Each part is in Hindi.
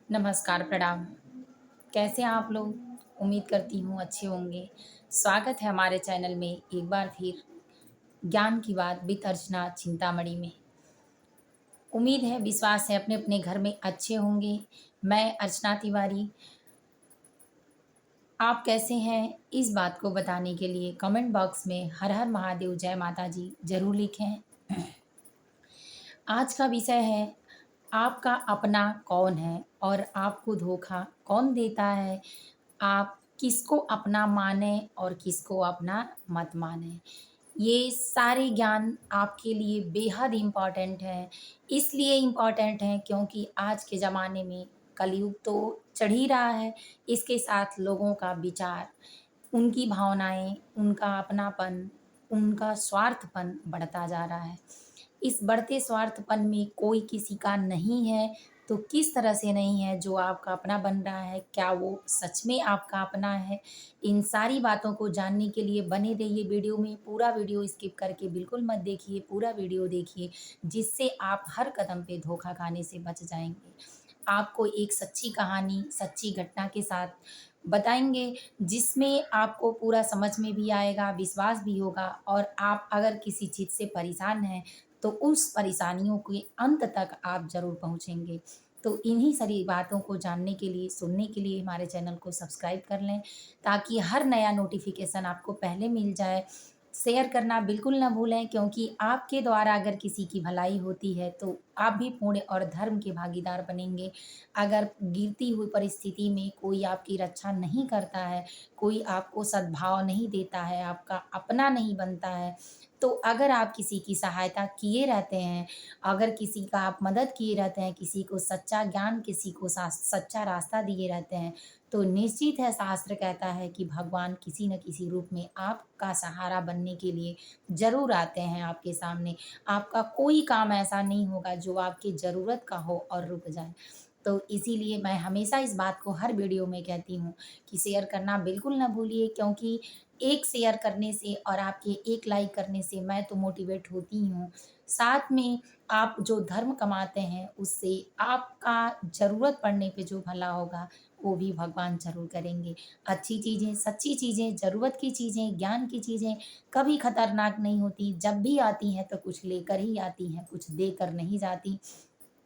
नमस्कार, प्रणाम। कैसे हैं आप लोग? उम्मीद करती हूँ अच्छे होंगे। स्वागत है हमारे चैनल में एक बार फिर ज्ञान की बात विद अर्चना चिंतामणि में। उम्मीद है, विश्वास है अपने-अपने घर में अच्छे होंगे। मैं अर्चना तिवारी, आप कैसे हैं? इस बात को बताने के लिए कमेंट बॉक्स में हर हर महादेव, जय माता जी ज़रूर लिखें। आज का विषय है आपका अपना कौन है और आपको धोखा कौन देता है? आप किसको अपना मानें और किसको अपना मत मानें। ये सारे ज्ञान आपके लिए बेहद इम्पॉर्टेंट हैं। इसलिए इम्पॉर्टेंट हैं क्योंकि आज के ज़माने में कलयुग तो चढ़ ही रहा है, इसके साथ लोगों का विचार, उनकी भावनाएँ, उनका अपनापन, उनका स्वार्थपन बढ़ता जा रहा है। इस बढ़ते स्वार्थपन में कोई किसी का नहीं है, तो किस तरह से नहीं है जो आपका अपना बन रहा है, क्या वो सच में आपका अपना है? इन सारी बातों को जानने के लिए बने रहिए वीडियो में, पूरा वीडियो स्किप करके बिल्कुल मत देखिए, पूरा वीडियो देखिए, जिससे आप हर कदम पे धोखा खाने से बच जाएँगे। आपको एक सच्ची कहानी, सच्ची घटना के साथ बताएँगे, जिसमें आपको पूरा समझ में भी आएगा, विश्वास भी होगा और आप अगर किसी चीज़ से परेशान हैं, तो उस परेशानियों के अंत तक आप ज़रूर पहुँचेंगे। तो इन्हीं सारी बातों को जानने के लिए, सुनने के लिए हमारे चैनल को सब्सक्राइब कर लें, ताकि हर नया नोटिफ़िकेशन आपको पहले मिल जाए। शेयर करना बिल्कुल ना भूलें, क्योंकि आपके द्वारा अगर किसी की भलाई होती है, तो आप भी पुण्य और धर्म के भागीदार बनेंगे। अगर गिरती हुई परिस्थिति में कोई आपकी रक्षा नहीं करता है, कोई आपको सद्भाव नहीं देता है, आपका अपना नहीं बनता है, तो अगर आप किसी की सहायता किए रहते हैं, अगर किसी का आप मदद किए रहते हैं, किसी को सच्चा ज्ञान, किसी को सच्चा रास्ता दिए रहते हैं, तो निश्चित है शास्त्र कहता है कि भगवान किसी न किसी रूप में आपका सहारा बनने के लिए ज़रूर आते हैं आपके सामने। आपका कोई काम ऐसा नहीं होगा जो आपकी ज़रूरत का हो और रुक जाए। तो इसीलिए मैं हमेशा इस बात को हर वीडियो में कहती हूँ कि शेयर करना बिल्कुल ना भूलिए, क्योंकि एक शेयर करने से और आपके एक लाइक करने से मैं तो मोटिवेट होती ही हूँ। साथ में आप जो धर्म कमाते हैं, उससे आपका ज़रूरत पड़ने पे जो भला होगा, वो भी भगवान ज़रूर करेंगे। अच्छी चीज़ें, सच्ची चीज़ें, ज़रूरत की चीज़ें, ज्ञान की चीज़ें कभी खतरनाक नहीं होती। जब भी आती हैं तो कुछ लेकर ही आती हैं, कुछ देकर नहीं जाती।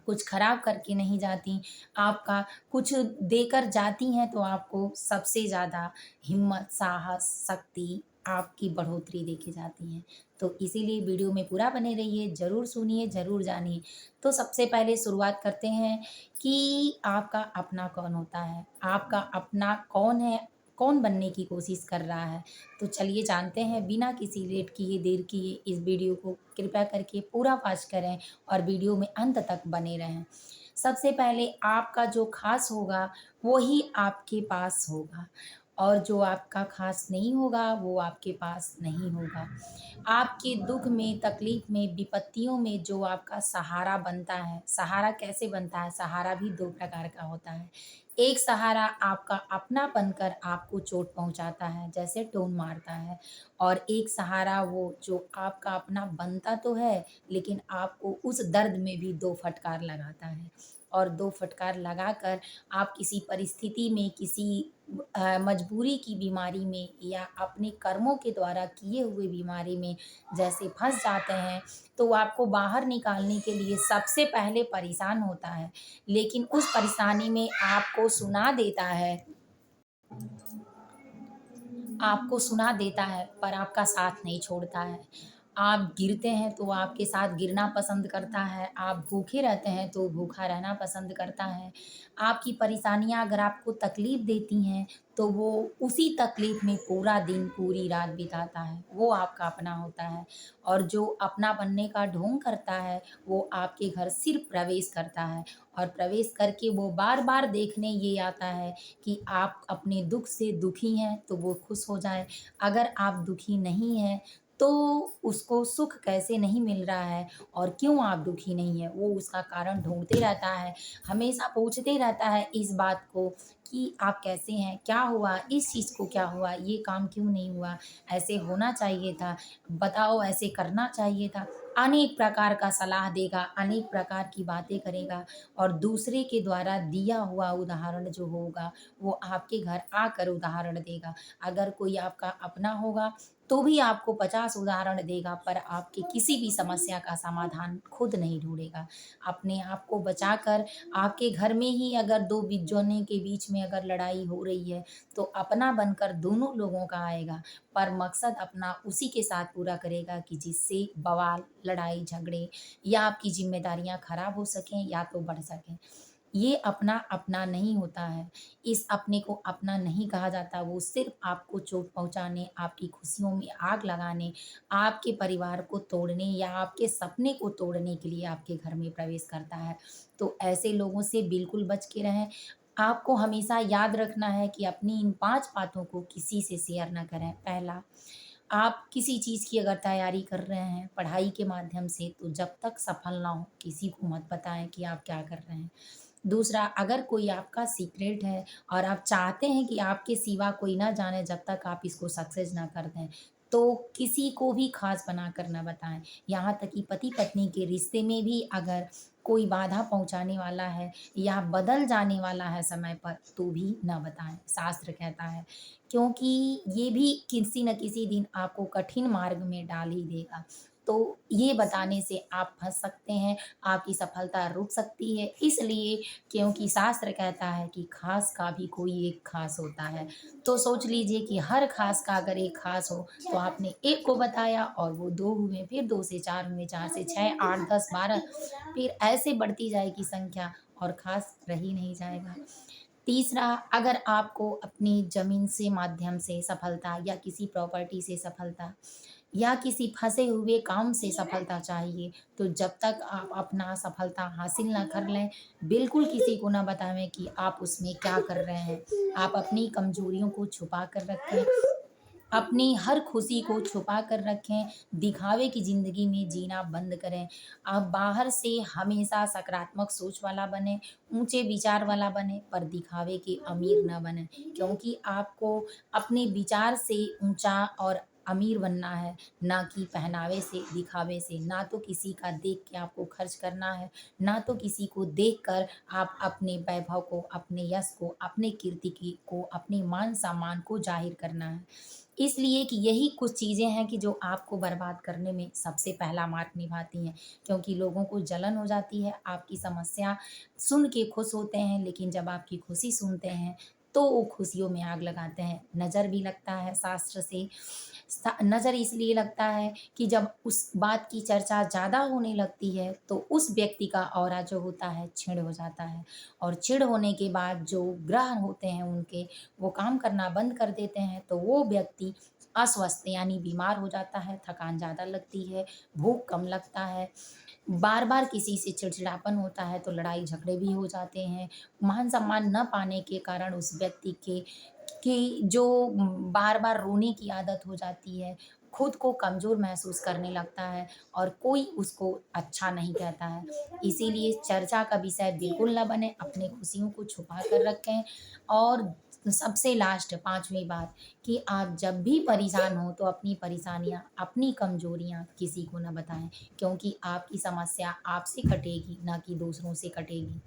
कुछ खराब करके नहीं जाती। आपका कुछ देकर जाती हैं तो आपको सबसे ज़्यादा हिम्मत, साहस, शक्ति, आपकी बढ़ोतरी देके जाती हैं। तो इसीलिए वीडियो में पूरा बने रहिए, ज़रूर सुनिए, ज़रूर जानिए। तो सबसे पहले शुरुआत करते हैं कि आपका अपना कौन होता है? आपका अपना कौन है? कौन बनने की कोशिश कर रहा है? तो चलिए जानते हैं, बिना किसी लेट किए, देर किए इस वीडियो को कृपया करके पूरा वॉच करें और वीडियो में अंत तक बने रहें। सबसे पहले आपका जो ख़ास होगा, वो ही आपके पास होगा और जो आपका ख़ास नहीं होगा, वो आपके पास नहीं होगा। आपके दुःख में, तकलीफ़ में, विपत्तियों में जो आपका सहारा बनता है, सहारा कैसे बनता है? सहारा भी 2 प्रकार का होता है। एक सहारा आपका अपना बनकर आपको चोट पहुँचाता है, जैसे टोन मारता है, और एक सहारा वो जो आपका अपना बनता तो है, लेकिन आपको उस दर्द में भी 2 फटकार लगाता है और 2 फटकार लगाकर आप किसी परिस्थिति में, किसी मजबूरी की बीमारी में या अपने कर्मों के द्वारा किए हुए बीमारी में जैसे फँस जाते हैं, तो वो आपको बाहर निकालने के लिए सबसे पहले परेशान होता है। लेकिन उस परेशानी में आपको सुना देता है, पर आपका साथ नहीं छोड़ता है। आप गिरते हैं तो वो आपके साथ गिरना पसंद करता है, आप भूखे रहते हैं तो भूखा रहना पसंद करता है। आपकी परेशानियाँ अगर आपको तकलीफ़ देती हैं, तो वो उसी तकलीफ़ में पूरा दिन, पूरी रात बिताता है, वो आपका अपना होता है। और जो अपना बनने का ढोंग करता है, वो आपके घर सिर्फ़ प्रवेश करता है और प्रवेश करके वो बार-बार देखने ये आता है कि आप अपने दुःख से दुखी हैं, तो वो खुश हो जाए। अगर आप दुखी नहीं हैं, तो उसको सुख कैसे नहीं मिल रहा है और क्यों आप दुखी नहीं हैं, वो उसका कारण ढूँढते रहता है। हमेशा पूछते रहता है इस बात को कि आप कैसे हैं? क्या हुआ? इस चीज़ को क्या हुआ? ये काम क्यों नहीं हुआ? ऐसे होना चाहिए था, बताओ ऐसे करना चाहिए था। अनेक प्रकार का सलाह देगा, अनेक प्रकार की बातें करेगा और दूसरे के द्वारा दिया हुआ उदाहरण जो होगा, वो आपके घर आकर उदाहरण देगा। अगर कोई आपका अपना होगा, तो भी आपको 50 उदाहरण देगा, पर आपकी किसी भी समस्या का समाधान खुद नहीं ढूँढेगा। अपने आप को बचाकर आपके घर में ही अगर 2 जने के बीच में अगर लड़ाई हो रही है, तो अपना बनकर दोनों लोगों का आएगा, पर मकसद अपना उसी के साथ पूरा करेगा कि जिससे बवाल, लड़ाई झगड़े या आपकी ज़िम्मेदारियाँ खराब हो सकें या तो बढ़ सकें। ये अपना अपना नहीं होता है। इस अपने को अपना नहीं कहा जाता, वो सिर्फ़ आपको चोट पहुँचाने, आपकी खुशियों में आग लगाने, आपके परिवार को तोड़ने या आपके सपने को तोड़ने के लिए आपके घर में प्रवेश करता है। तो ऐसे लोगों से बिल्कुल बच के रहें। आपको हमेशा याद रखना है कि अपनी इन 5 बातों को किसी से शेयर ना करें। पहला, आप किसी चीज़ की अगर तैयारी कर रहे हैं पढ़ाई के माध्यम से, तो जब तक सफल ना हो, किसी को मत बताएँ कि आप क्या कर रहे हैं। दूसरा, अगर कोई आपका सीक्रेट है और आप चाहते हैं कि आपके सिवा कोई ना जाने जब तक आप इसको सक्सेस ना कर दें, तो किसी को भी ख़ास बनाकर ना बताएँ। यहाँ तक कि पति-पत्नी के रिश्ते में भी अगर कोई बाधा पहुँचाने वाला है या बदल जाने वाला है समय पर, तो भी ना बताएँ, शास्त्र कहता है। क्योंकि ये भी किसी न किसी दिन आपको कठिन मार्ग में डाल ही देगा। तो ये बताने से आप फँस सकते हैं, आपकी सफलता रुक सकती है, इसलिए क्योंकि शास्त्र कहता है कि खास का भी कोई एक खास होता है। तो सोच लीजिए कि हर खास का अगर एक खास हो, तो आपने एक को बताया और वो 2 हुए, फिर 2 से 4 हुए, 4 से 6, 8, 10, 12, फिर ऐसे बढ़ती जाएगी संख्या और खास रह ही नहीं जाएगा। तीसरा, अगर आपको अपनी ज़मीन से माध्यम से सफलता या किसी प्रॉपर्टी से सफलता या किसी फँसे हुए काम से सफलता चाहिए, तो जब तक आप अपना सफलता हासिल ना कर लें, बिल्कुल किसी को ना बतावें कि आप उसमें क्या कर रहे हैं। आप अपनी कमज़ोरियों को छुपा कर रखें, अपनी हर खुशी को छुपा कर रखें, दिखावे की ज़िंदगी में जीना बंद करें। आप बाहर से हमेशा सकारात्मक सोच वाला बनें, ऊँचे विचार वाला बनें, पर दिखावे के अमीर ना बनें। क्योंकि आपको अपने विचार से ऊँचा और अमीर बनना है, ना कि पहनावे से, दिखावे से। ना तो किसी का देख के आपको खर्च करना है, ना तो किसी को देखकर आप अपने वैभव को, अपने यश को, अपने कीर्ति की को, अपने मान-सम्मान को ज़ाहिर करना है। इसलिए कि यही कुछ चीज़ें हैं कि जो आपको बर्बाद करने में सबसे पहला मार्ग निभाती हैं, क्योंकि लोगों को जलन हो जाती है, आपकी समस्या सुन के खुश होते हैं, लेकिन जब आपकी खुशी सुनते हैं, तो वो खुशियों में आग लगाते हैं। नज़र भी लगता है शास्त्र से नज़र इसलिए लगता है कि जब उस बात की चर्चा ज़्यादा होने लगती है, तो उस व्यक्ति का ऑरा जो होता है क्षीण हो जाता है और क्षीण होने के बाद जो ग्रह होते हैं उनके, वो काम करना बंद कर देते हैं, तो वो व्यक्ति अस्वस्थ यानी बीमार हो जाता है, थकान ज़्यादा लगती है, भूख कम लगता है, बार-बार किसी से चिड़चिड़ापन होता है, तो लड़ाई झगड़े भी हो जाते हैं। मान-सम्मान न पाने के कारण उस व्यक्ति के कि जो बार-बार रोने की आदत हो जाती है, खुद को कमज़ोर महसूस करने लगता है और कोई उसको अच्छा नहीं कहता है। इसीलिए चर्चा का विषय बिल्कुल ना बने, अपनी खुशियों को छुपा कर रखें और सबसे लास्ट 5वीं बात कि आप जब भी परेशान हों, तो अपनी परेशानियाँ, अपनी कमज़ोरियाँ किसी को ना बताएँ, क्योंकि आपकी समस्या आपसे कटेगी, ना कि दूसरों से कटेगी।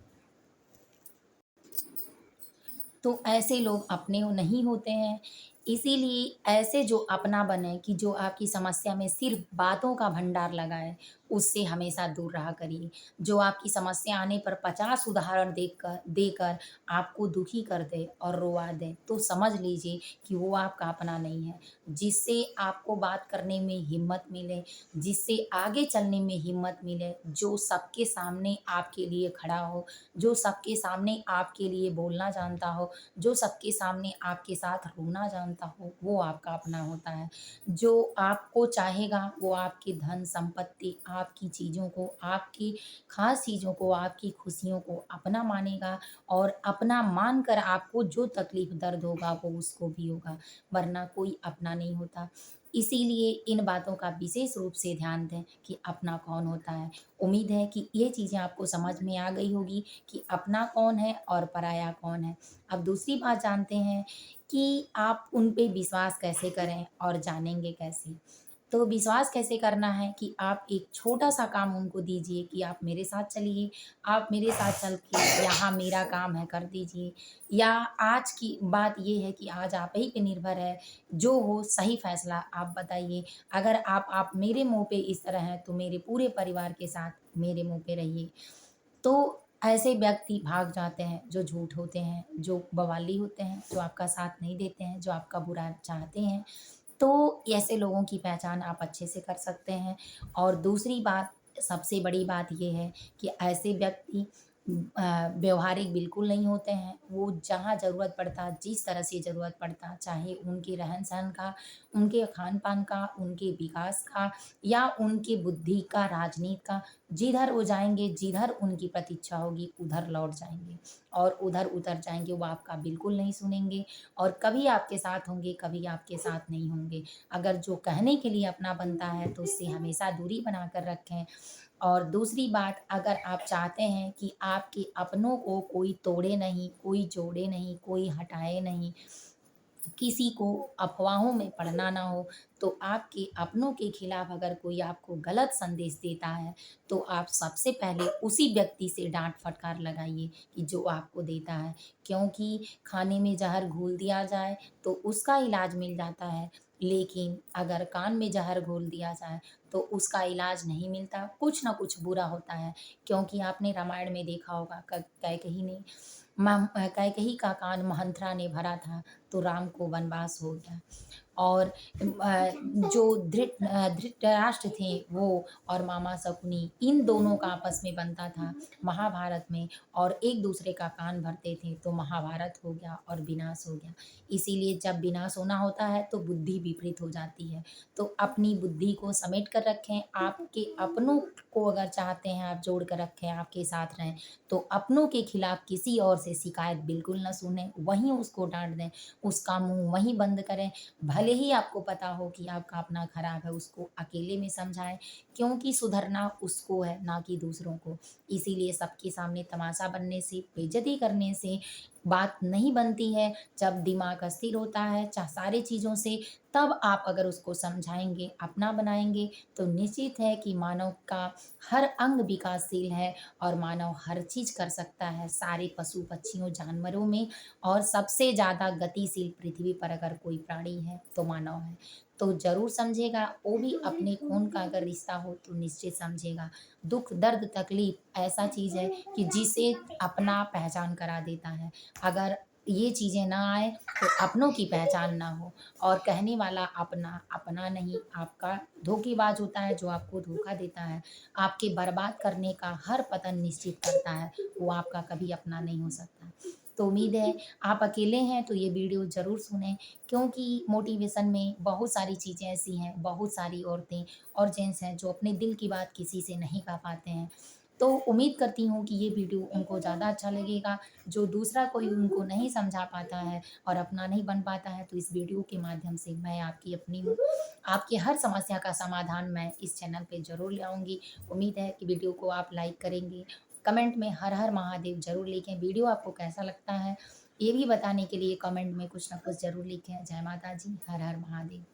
तो ऐसे लोग अपने नहीं होते हैं। इसीलिए ऐसे जो अपना बने कि जो आपकी समस्या में सिर्फ़ बातों का भंडार लगाए, उससे हमेशा दूर रहा करिए। जो आपकी समस्या आने पर 50 उदाहरण देकर आपको दुखी कर दे और रोवा दे, तो समझ लीजिए कि वो आपका अपना नहीं है। जिससे आपको बात करने में हिम्मत मिले, जिससे आगे चलने में हिम्मत मिले, जो सबके सामने आपके लिए खड़ा हो, जो सबके सामने आपके लिए बोलना जानता हो, जो सबके सामने आपके साथ रोना जानता हो, वो आपका अपना होता है। जो आपको चाहेगा, वो आपकी धन-संपत्ति, आपकी चीज़ों को, आपकी ख़ास चीज़ों को, आपकी खुशियों को अपना मानेगा और अपना मानकर आपको जो तकलीफ़, दर्द होगा, वो उसको भी होगा, वरना कोई अपना नहीं होता। इसीलिए इन बातों का विशेष रूप से ध्यान दें कि अपना कौन होता है। उम्मीद है कि ये चीज़ें आपको समझ में आ गई होगी कि अपना कौन है और पराया कौन है। अब दूसरी बात जानते हैं कि आप उन पे विश्वास कैसे करें और जानेंगे कैसे? तो विश्वास कैसे करना है कि आप एक छोटा-सा काम उनको दीजिए कि आप मेरे साथ चलिए, आप मेरे साथ चल के यहाँ मेरा काम है कर दीजिए। या आज की बात ये है कि आज आप ही पे निर्भर है, जो हो सही फ़ैसला आप बताइए। अगर आप मेरे मुँह पे इस तरह हैं, तो मेरे पूरे परिवार के साथ मेरे मुँह पे रहिए। तो ऐसे व्यक्ति भाग जाते हैं जो झूठ होते हैं, जो बवाली होते हैं, जो आपका साथ नहीं देते हैं, जो आपका बुरा चाहते हैं। तो ऐसे लोगों की पहचान आप अच्छे से कर सकते हैं। और दूसरी बात, सबसे बड़ी बात ये है कि ऐसे व्यक्ति व्यावहारिक बिल्कुल नहीं होते हैं। वो जहाँ ज़रूरत पड़ता, जिस तरह से ज़रूरत पड़ता, चाहे उनके रहन-सहन का, उनके खान-पान का, उनके विकास का या उनकी बुद्धि का, राजनीति का, जिधर वो जाएँगे, जिधर उनकी प्रतीक्षा होगी, उधर लौट जाएँगे और उधर उतर जाएँगे। वो आपका बिल्कुल नहीं सुनेंगे और कभी आपके साथ होंगे, कभी आपके साथ नहीं होंगे। अगर जो कहने के लिए अपना बनता है, तो उससे हमेशा दूरी बनाकर रखें। और दूसरी बात, अगर आप चाहते हैं कि आपके अपनों को कोई तोड़े नहीं, कोई जोड़े नहीं, कोई हटाए नहीं, किसी को अफ़वाहों में पड़ना ना हो, तो आपके अपनों के खिलाफ अगर कोई आपको गलत संदेश देता है, तो आप सबसे पहले उसी व्यक्ति से डाँट-फटकार लगाइए कि जो आपको देता है। क्योंकि खाने में ज़हर घोल दिया जाए, तो उसका इलाज मिल जाता है, लेकिन अगर कान में ज़हर घोल दिया जाए, तो उसका इलाज नहीं मिलता, कुछ न कुछ बुरा होता है। क्योंकि आपने रामायण में देखा होगा कैकई ने कैकई का कान मंथरा ने भरा था, तो राम को वनवास हो गया। और जो धृतराष्ट्र थे वो और मामा शकुनी, इन दोनों का आपस में बनता था महाभारत में, और एक दूसरे का कान भरते थे, तो महाभारत हो गया और विनाश हो गया। इसीलिए जब विनाश होना होता है तो बुद्धि विपरीत हो जाती है। तो अपनी बुद्धि को समेट कर रखें। आपके अपनों को अगर चाहते हैं आप जोड़ कर रखें, आपके साथ रहें, तो अपनों के खिलाफ किसी और से शिकायत बिल्कुल ना सुनें, वहीं उसको डाँट दें, उसका मुँह वहीं बंद करें। भले ही आपको पता हो कि आपका अपना खराब है, उसको अकेले में समझाएँ, क्योंकि सुधरना उसको है, ना कि दूसरों को। इसीलिए सबके सामने तमाशा बनने से, बेइज़्ज़ती करने से बात नहीं बनती है। जब दिमाग अस्थिर होता है सारी चीज़ों से, तब आप अगर उसको समझाएँगे, अपना बनाएँगे, तो निश्चित है कि मानव का हर अंग विकासशील है और मानव हर चीज़ कर सकता है, सारे पशु-पक्षियों, जानवरों में। और सबसे ज़्यादा गतिशील पृथ्वी पर अगर कोई प्राणी है, तो मानव है। तो ज़रूर समझेगा, वो भी अपने खून का अगर रिश्ता हो तो निश्चित समझेगा। दुःख, दर्द, तकलीफ़ ऐसा चीज़ है कि जिसे अपना पहचान करा देता है। अगर ये चीज़ें ना आए, तो अपनों की पहचान ना हो। और कहने वाला अपना, अपना नहीं, आपका धोखेबाज होता है जो आपको धोखा देता है। आपके बर्बाद करने का हर पतन निश्चित करता है, वो आपका कभी अपना नहीं हो सकता। तो उम्मीद है आप अकेले हैं तो ये वीडियो ज़रूर सुनें, क्योंकि मोटिवेशन में बहुत सारी चीज़ें ऐसी हैं, बहुत सारी औरतें और जेंट्स हैं जो अपने दिल की बात किसी से नहीं कह पाते हैं। तो उम्मीद करती हूँ कि ये वीडियो उनको ज़्यादा अच्छा लगेगा। जो दूसरा कोई उनको नहीं समझा पाता है और अपना नहीं बन पाता है, तो इस वीडियो के माध्यम से मैं आपकी अपनी हूँ। आपकी हर समस्या का समाधान मैं इस चैनल पे ज़रूर ले आऊँगी। उम्मीद है कि वीडियो को आप लाइक करेंगे। कमेंट में हर हर महादेव ज़रूर लिखें। वीडियो आपको कैसा लगता है, ये भी बताने के लिए कमेंट में कुछ ना कुछ ज़रूर लिखें। जय माता दी, हर हर महादेव।